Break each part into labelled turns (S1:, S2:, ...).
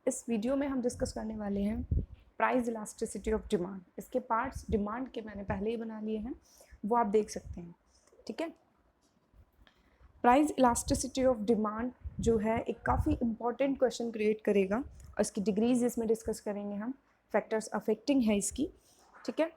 S1: इस वीडियो में हम डिस्कस करने वाले हैं प्राइस इलास्टिसिटी ऑफ डिमांड। इसके पार्ट्स डिमांड के मैंने पहले ही बना लिए हैं, वो आप देख सकते हैं। ठीक है, प्राइस इलास्टिसिटी ऑफ डिमांड जो है एक काफ़ी इंपॉर्टेंट क्वेश्चन क्रिएट करेगा और इसकी डिग्रीज इसमें डिस्कस करेंगे हम, फैक्टर्स अफेक्टिंग है इसकी। ठीक है,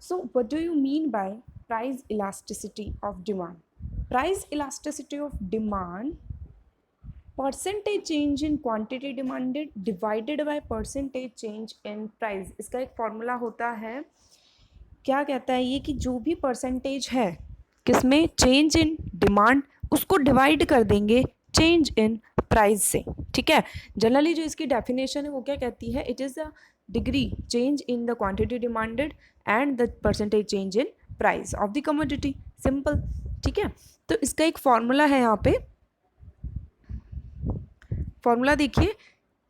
S1: so what do you mean by price elasticity of demand? Price elasticity of demand percentage change in quantity demanded divided by percentage change in price. इसका एक फॉर्मूला होता है, क्या कहता है ये कि जो भी परसेंटेज है किसमें, चेंज इन डिमांड, उसको डिवाइड कर देंगे चेंज इन प्राइस से। ठीक है, जनरली जो इसकी डेफिनेशन है वो क्या कहती है, it is the degree change in the quantity demanded and the percentage change in price of the commodity. Simple. ठीक है, तो इसका एक फॉर्मूला है यहाँ पे, फॉर्मूला देखिए,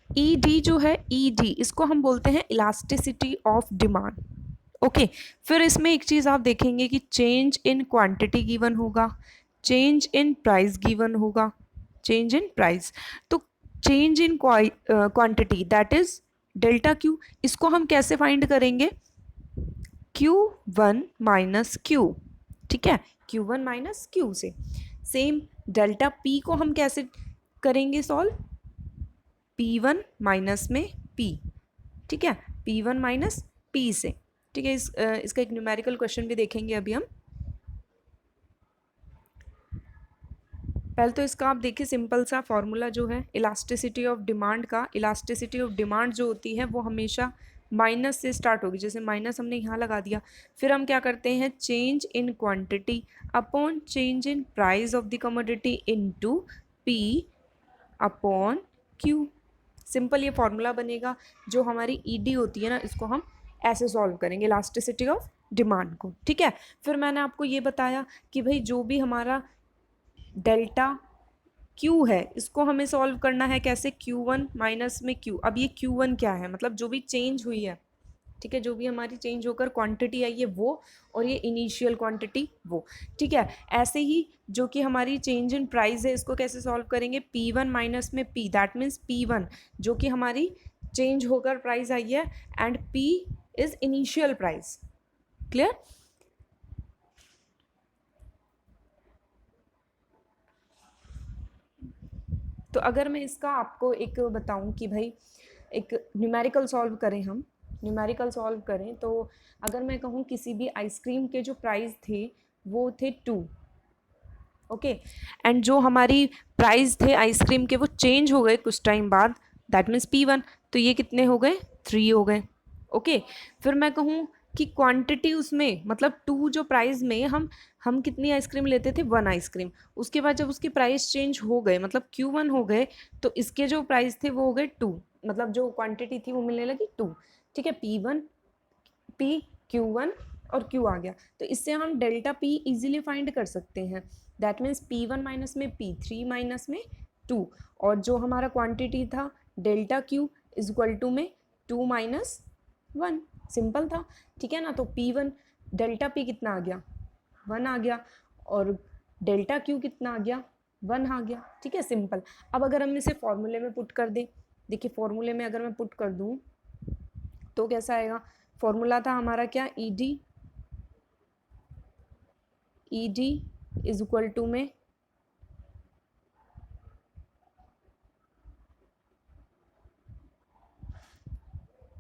S1: ई डी जो है, ई डी इसको हम बोलते हैं इलास्टिसिटी ऑफ डिमांड। ओके, फिर इसमें एक चीज़ आप देखेंगे कि चेंज इन क्वांटिटी गिवन होगा, चेंज इन प्राइस गिवन होगा, चेंज इन प्राइस। तो change in quantity that is delta Q, इसको हम कैसे फाइंड करेंगे, Q1 माइनस क्यू। ठीक है, Q1 माइनस क्यू से। सेम डेल्टा P को हम कैसे करेंगे सॉल्व, P1 माइनस में P। ठीक है, P1 माइनस P से। ठीक है, इसका एक न्यूमेरिकल क्वेश्चन भी देखेंगे अभी हम। पहले तो इसका आप देखिए सिंपल सा फॉर्मूला जो है इलास्टिसिटी ऑफ डिमांड का, इलास्टिसिटी ऑफ डिमांड जो होती है वो हमेशा माइनस से स्टार्ट होगी। जैसे माइनस हमने यहाँ लगा दिया, फिर हम क्या करते हैं, change in quantity upon change in price of the commodity into P upon Q। Simple ये फॉर्मूला बनेगा। जो हमारी ईडी होती है ना, इसको हम ऐसे सॉल्व करेंगे इलास्टिसिटी ऑफ डिमांड को। ठीक है, फिर मैंने आपको ये बताया कि भाई जो भी हमारा डेल्टा क्यू है इसको हमें सॉल्व करना है कैसे, Q1 माइनस में Q। अब ये Q1 क्या है, मतलब जो भी चेंज हुई है, ठीक है, जो भी हमारी चेंज होकर क्वांटिटी आई है वो, और ये इनिशियल क्वांटिटी वो। ठीक है, ऐसे ही जो कि हमारी चेंज इन प्राइस है इसको कैसे सॉल्व करेंगे, P1 माइनस में P, दैट मीन्स P1 जो कि हमारी चेंज होकर प्राइस आई है and P is initial price. Clear? तो अगर मैं इसका आपको एक बताऊं कि भाई एक न्यूमेरिकल सॉल्व करें, हम न्यूमेरिकल सॉल्व करें, तो अगर मैं कहूँ किसी भी आइसक्रीम के जो प्राइस थे वो थे 2, ओके, एंड जो हमारी प्राइस थे आइसक्रीम के वो चेंज हो गए कुछ टाइम बाद, दैट मीन्स P1, तो ये कितने हो गए, 3 हो गए। ओके, फिर मैं कहूँ कि क्वांटिटी उसमें मतलब 2 जो प्राइस में हम कितनी आइसक्रीम लेते थे, 1 आइसक्रीम, उसके बाद जब उसके प्राइस चेंज हो गए मतलब Q1 हो गए, तो इसके जो प्राइस थे वो हो गए 2, मतलब जो क्वांटिटी थी वो मिलने लगी 2। ठीक है, P1 P Q1 और Q आ गया, तो इससे हम डेल्टा P इजीली फाइंड कर सकते हैं। दैट मीन्स P1 माइनस में P, 3 माइनस में 2, और जो हमारा क्वांटिटी था delta Q is equal to में 2 माइनस 1। सिंपल था। ठीक है ना, तो P1 डेल्टा P कितना आ गया, 1 आ गया, और डेल्टा Q कितना आ गया, 1 आ गया। ठीक है, सिंपल। अब अगर हम इसे फॉर्मूले में पुट कर दें, देखिए फॉर्मूले में अगर मैं पुट कर दूं तो कैसा आएगा, फॉर्मूला था हमारा क्या, E D is equal to में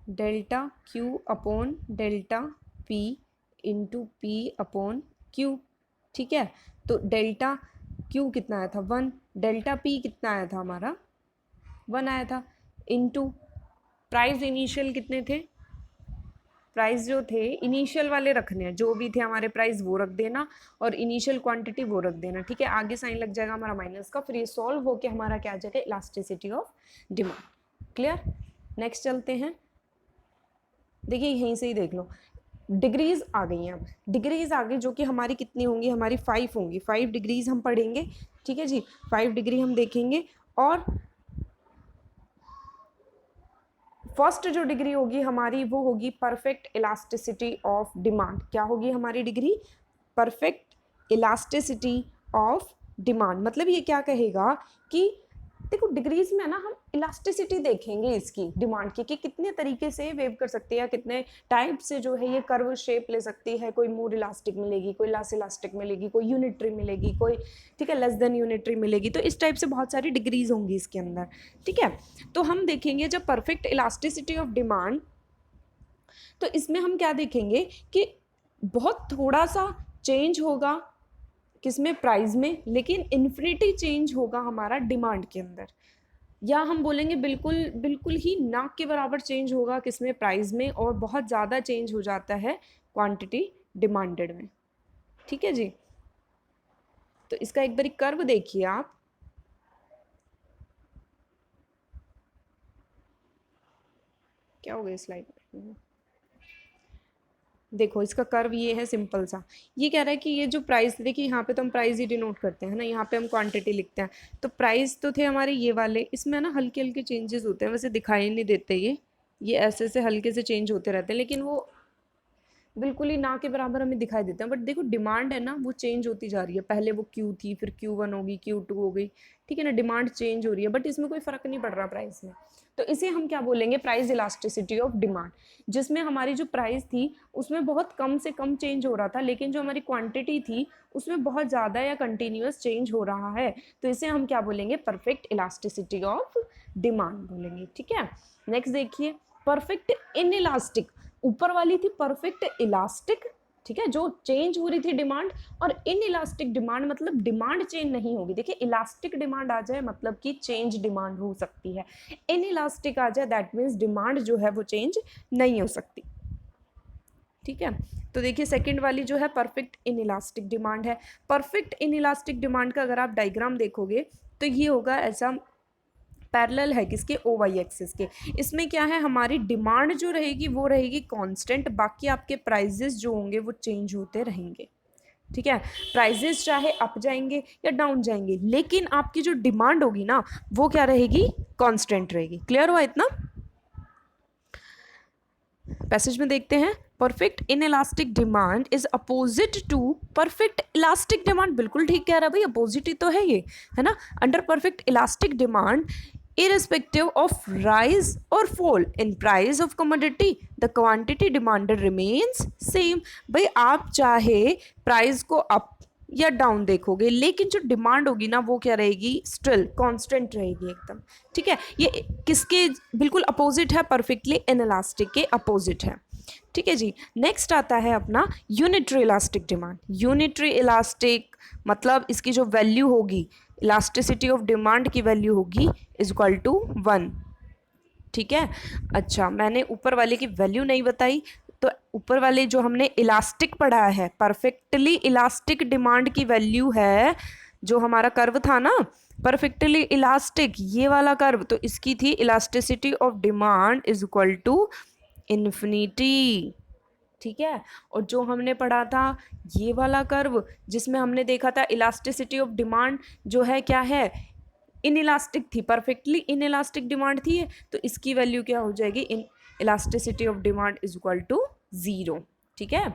S1: delta Q upon delta P into P upon Q. ठीक है, तो डेल्टा क्यू कितना आया था, 1, डेल्टा पी कितना आया था हमारा, 1 आया था, इंटू प्राइस इनिशियल कितने थे, प्राइस जो थे इनिशियल वाले रखने हैं, जो भी थे हमारे प्राइस वो रख देना, और इनिशियल क्वांटिटी वो रख देना। ठीक है, आगे साइन लग जाएगा हमारा माइनस का, फिर ये सॉल्व होके हमारा क्या आ जाएगा, elasticity of demand. Clear? Next चलते हैं। देखिए यहीं से ही देख लो, डिग्रीज आ गई हैं। अब डिग्रीज आ गई जो कि हमारी कितनी होंगी, हमारी 5 होंगी, 5 डिग्रीज हम पढ़ेंगे। ठीक है जी, 5 डिग्री हम देखेंगे, और फर्स्ट जो डिग्री होगी हमारी वो होगी परफेक्ट इलास्टिसिटी ऑफ डिमांड। क्या होगी हमारी degree, perfect elasticity of demand. मतलब ये क्या कहेगा कि देखो डिग्रीज में ना हम इलास्टिसिटी देखेंगे इसकी डिमांड की, कि कितने तरीके से वेव कर सकती है या कितने टाइप से जो है ये कर्व शेप ले सकती है। कोई मोर इलास्टिक मिलेगी, कोई लेस इलास्टिक मिलेगी, कोई यूनिटरी मिलेगी, कोई ठीक है लेस देन यूनिटरी मिलेगी। तो इस टाइप से बहुत सारी डिग्रीज होंगी इसके अंदर, ठीक है। तो हम देखेंगे जब परफेक्ट इलास्टिसिटी ऑफ डिमांड, तो इसमें हम क्या देखेंगे कि बहुत थोड़ा सा चेंज होगा किसमें, प्राइस में, लेकिन इन्फिनिटी चेंज होगा हमारा डिमांड के अंदर। या हम बोलेंगे बिल्कुल बिल्कुल ही ना के बराबर चेंज होगा किसमें, प्राइस में, और बहुत ज़्यादा चेंज हो जाता है क्वांटिटी डिमांडेड में, ठीक है जी। तो इसका एक बारी कर्व देखिए आप, क्या हो गया स्लाइड में, देखो इसका कर्व ये है सिंपल सा। ये कह रहा है कि ये जो प्राइस, देखिए यहाँ पे तो हम प्राइस ही डिनोट करते हैं ना, यहाँ पे हम क्वांटिटी लिखते हैं। तो प्राइस तो थे हमारे ये वाले, इसमें ना हल्के हल्के चेंजेस होते हैं, वैसे दिखाई नहीं देते ये ऐसे से हल्के से चेंज होते रहते हैं, लेकिन वो बिल्कुल ही ना के बराबर हमें दिखाई देते हैं। बट देखो डिमांड है ना वो चेंज होती जा रही है, पहले वो क्यू थी, फिर Q1 होगी, Q2 हो गई, ठीक है ना, डिमांड चेंज हो रही है, बट इसमें कोई फर्क नहीं पड़ रहा प्राइस में। तो इसे हम क्या बोलेंगे, प्राइस इलास्टिसिटी ऑफ डिमांड, जिसमें हमारी जो प्राइस थी उसमें बहुत कम से कम चेंज हो रहा था, लेकिन जो हमारी क्वांटिटी थी उसमें बहुत ज़्यादा या कंटिन्यूस चेंज हो रहा है। तो इसे हम क्या बोलेंगे, परफेक्ट इलास्टिसिटी ऑफ डिमांड बोलेंगे, ठीक है। नेक्स्ट देखिए, परफेक्ट इनइलास्टिक, ऊपर वाली थी परफेक्ट इलास्टिक, ठीक है, जो चेंज हो रही थी डिमांड, और इन इलास्टिक डिमांड मतलब डिमांड चेंज नहीं होगी। देखिए इलास्टिक डिमांड आ जाए मतलब कि चेंज डिमांड हो सकती है, इन इलास्टिक आ जाए दैट मीन्स डिमांड जो है वो चेंज नहीं हो सकती, ठीक है। तो देखिए सेकंड वाली जो है परफेक्ट इन इलास्टिक डिमांड है। परफेक्ट इन इलास्टिक डिमांड का अगर आप डायग्राम देखोगे तो ये होगा ऐसा, पैरेलल है किसके, OY एक्सिस के। इसमें क्या है, हमारी डिमांड जो रहेगी वो रहेगी कांस्टेंट, बाकी आपके प्राइजेस जो होंगे वो चेंज होते रहेंगे, ठीक है। प्राइजेस चाहे अप जाएंगे या डाउन जाएंगे, लेकिन आपकी जो डिमांड होगी ना वो क्या रहेगी, कांस्टेंट रहेगी। क्लियर हुआ इतना। पैसेज में देखते हैं, perfect inelastic demand is opposite to perfect elastic demand. बिल्कुल ठीक कह रहा है भाई, अपोजिट ही तो है ये, है ना। Under perfect elastic demand, irrespective of rise or fall in price of commodity, the quantity demanded remains same। भाई आप चाहे प्राइस को अप या डाउन देखोगे, लेकिन जो डिमांड होगी ना वो क्या रहेगी, स्टिल कांस्टेंट रहेगी एकदम, ठीक है। ये किसके बिल्कुल अपोजिट है, परफेक्टली इनइलास्टिक के अपोजिट है, ठीक है जी। नेक्स्ट आता है अपना unitary elastic demand. Unitary elastic मतलब इसकी जो वैल्यू होगी, इलास्टिसिटी ऑफ डिमांड की वैल्यू होगी इज इक्वल टू 1, ठीक है। अच्छा मैंने ऊपर वाले की वैल्यू नहीं बताई, तो ऊपर वाले जो हमने इलास्टिक पढ़ा है, परफेक्टली इलास्टिक डिमांड की वैल्यू है, जो हमारा कर्व था ना परफेक्टली इलास्टिक, ये वाला कर्व, तो इसकी थी elasticity of demand is equal to infinity, ठीक है। और जो हमने पढ़ा था ये वाला कर्व, जिसमें हमने देखा था इलास्टिसिटी ऑफ डिमांड जो है क्या है, इनइलास्टिक थी, परफेक्टली इनइलास्टिक डिमांड थी, तो इसकी वैल्यू क्या हो जाएगी, in elasticity of demand is equal to 0, ठीक है।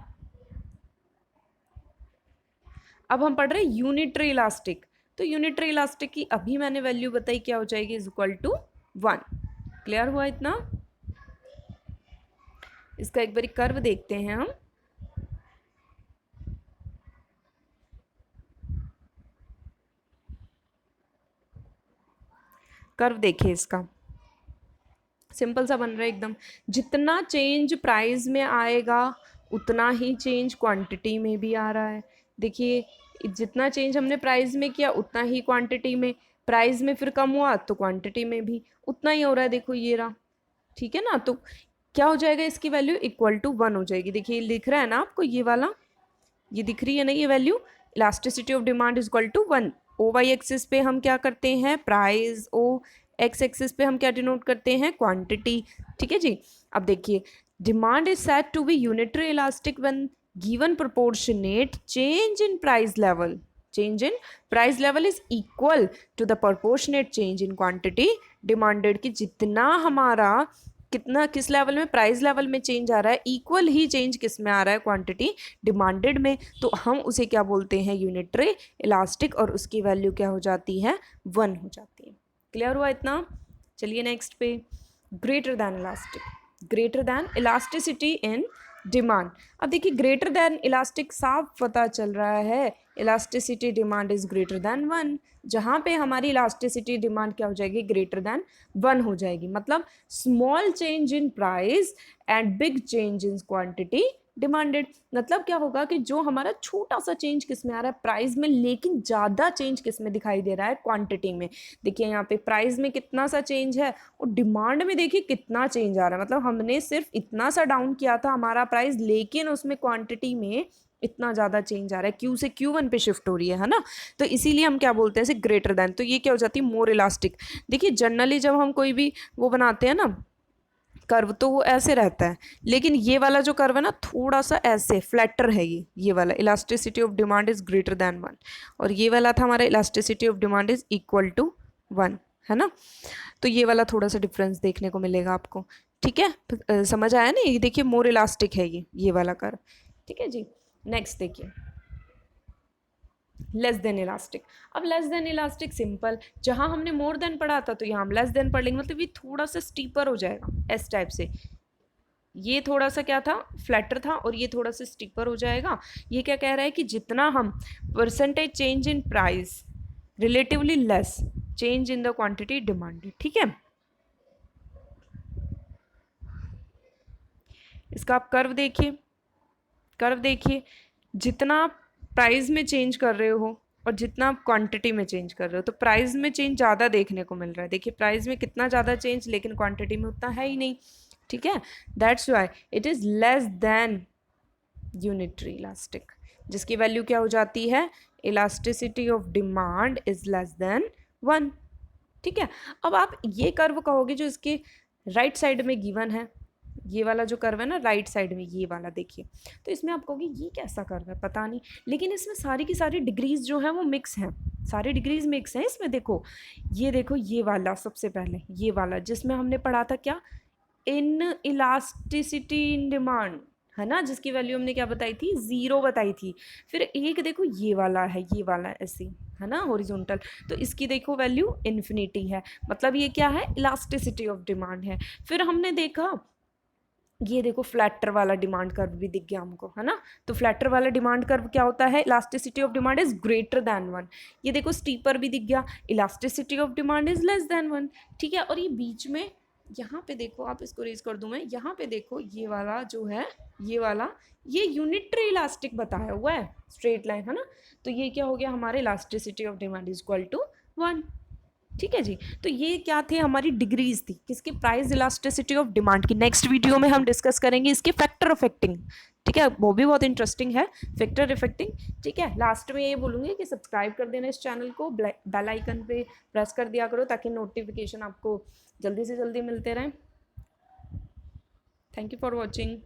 S1: अब हम पढ़ रहे हैं यूनिटरी इलास्टिक, तो यूनिटरी इलास्टिक की अभी मैंने वैल्यू बताई, क्या हो जाएगी, इज इक्वल टू 1। क्लियर हुआ इतना। इसका एक बारी कर्व देखते हैं हम, कर्व देखिए इसका, सिंपल सा बन रहा है एकदम। जितना चेंज प्राइस में आएगा उतना ही चेंज क्वांटिटी में भी आ रहा है। देखिए जितना चेंज हमने प्राइस में किया उतना ही क्वांटिटी में, प्राइस में फिर कम हुआ तो क्वांटिटी में भी उतना ही हो रहा है। देखो ये रहा, ठीक है ना। तो क्या हो जाएगा, इसकी वैल्यू इक्वल टू 1 हो जाएगी। देखिए लिख रहा है ना आपको ये वाला, ये दिख रही है ना ये value, elasticity of demand is equal to 1। OY axis पे हम क्या करते हैं, प्राइस, X एक्सिस पे हम क्या डिनोट करते हैं, क्वांटिटी, ठीक है जी। अब देखिए demand is said to be unitary elastic when given proportionate change in price level, change in price level is equal to the proportionate change in quantity demanded. कि जितना हमारा कितना किस लेवल में, प्राइस लेवल में चेंज आ रहा है, इक्वल ही चेंज किस में आ रहा है, क्वांटिटी डिमांडेड में, तो हम उसे क्या बोलते हैं, यूनिटरी इलास्टिक, और उसकी वैल्यू क्या हो जाती है, 1 हो जाती है, क्लियर हुआ इतना? चलिए नेक्स्ट पे, greater than elastic, greater than elasticity in demand. अब देखिए ग्रेटर दैन इलास्टिक साफ पता चल रहा है, elasticity demand is greater than 1, जहाँ पे हमारी इलास्टिसिटी डिमांड क्या हो जाएगी, ग्रेटर दैन 1 हो जाएगी। मतलब small change in price and big change in quantity demanded. मतलब क्या होगा कि जो हमारा छोटा सा चेंज किस में आ रहा है, प्राइस में, लेकिन ज़्यादा चेंज किस में दिखाई दे रहा है, क्वांटिटी में। देखिए यहाँ पे प्राइस में कितना सा चेंज है और डिमांड में देखिए कितना चेंज आ रहा है। मतलब हमने सिर्फ इतना सा डाउन किया था हमारा प्राइस, लेकिन उसमें क्वांटिटी में इतना ज़्यादा चेंज आ रहा है, क्यू से Q1 पे शिफ्ट हो रही है ना। तो इसीलिए हम क्या बोलते हैं इसे, ग्रेटर दैन। तो ये क्या हो जाती है, मोर इलास्टिक। देखिए जनरली जब हम कोई भी वो बनाते हैं ना कर्व, तो वो ऐसे रहता है, लेकिन ये वाला जो कर्व है ना थोड़ा सा ऐसे फ्लैटर है, ये वाला elasticity of demand is greater than 1, और ये वाला था हमारा elasticity of demand is equal to 1, है ना। तो ये वाला थोड़ा सा डिफरेंस देखने को मिलेगा आपको, ठीक है। समझ आया ना, ये देखिए मोर इलास्टिक है ये वाला कर्व, ठीक है जी। नेक्स्ट देखिए, लेस देन इलास्टिक। अब लेस देन इलास्टिक सिंपल, जहां हमने मोर देन पढ़ा था तो यहाँ हम लेस देन पढ़ लेंगे। मतलब ये थोड़ा सा स्टीपर हो जाएगा इस टाइप से, ये थोड़ा सा क्या था, फ्लैटर था, और ये थोड़ा सा स्टीपर हो जाएगा। ये क्या कह रहा है कि जितना हम percentage change in price relatively less change in the quantity demanded, ठीक है। इसका आप कर्व देखिए, कर्व देखिए, जितना आप प्राइस में चेंज कर रहे हो और जितना आप क्वांटिटी में चेंज कर रहे हो, तो प्राइस में चेंज ज़्यादा देखने को मिल रहा है। देखिए प्राइस में कितना ज़्यादा चेंज, लेकिन क्वांटिटी में उतना है ही नहीं, ठीक है। That's why it is less than unitary elastic, जिसकी वैल्यू क्या हो जाती है, elasticity of demand is less than 1, ठीक है। अब आप ये कर्व कहोगे जो इसके राइट साइड में गिवन है, ये वाला जो कर्व है ना राइट साइड में, ये वाला देखिए, तो इसमें आप कहोगे ये कैसा कर्व है, पता नहीं, लेकिन इसमें सारी की सारी डिग्रीज जो है वो मिक्स हैं, सारी डिग्रीज मिक्स हैं इसमें। देखो ये वाला, सबसे पहले ये वाला जिसमें हमने पढ़ा था क्या, इन इलास्टिसिटी इन डिमांड, है ना, जिसकी वैल्यू हमने क्या बताई थी, 0 बताई थी। फिर एक देखो ये वाला है, ये वाला ऐसी, है ना, हॉरिजॉन्टल, तो इसकी देखो वैल्यू इन्फिनिटी है। मतलब ये क्या है, इलास्टिसिटी ऑफ डिमांड है। फिर हमने देखा ये देखो फ्लैटर वाला डिमांड कर्व भी दिख गया हमको, है ना। तो फ्लैटर वाला डिमांड कर्व क्या होता है, elasticity of demand is greater than 1। ये देखो स्टीपर भी दिख गया, elasticity of demand is less than 1, ठीक है। और ये बीच में यहाँ पे देखो, आप इसको रेज कर दूं मैं, यहाँ पे देखो ये वाला जो है, ये वाला, ये यूनिटरी इलास्टिक बताया हुआ है, स्ट्रेट लाइन, है ना। तो ये क्या हो गया, हमारे elasticity of demand is equal to 1, ठीक है जी। तो ये क्या थे, हमारी डिग्रीज थी किसकी, प्राइस इलास्टिसिटी ऑफ डिमांड की। नेक्स्ट वीडियो में हम डिस्कस करेंगे इसके फैक्टर अफेक्टिंग, ठीक है, वो भी बहुत इंटरेस्टिंग है, फैक्टर इफेक्टिंग, ठीक है। लास्ट में ये बोलूँगी कि सब्सक्राइब कर देना इस चैनल को, बेल आइकन पे प्रेस कर दिया करो ताकि नोटिफिकेशन आपको जल्दी से जल्दी मिलते रहें। Thank you for watching.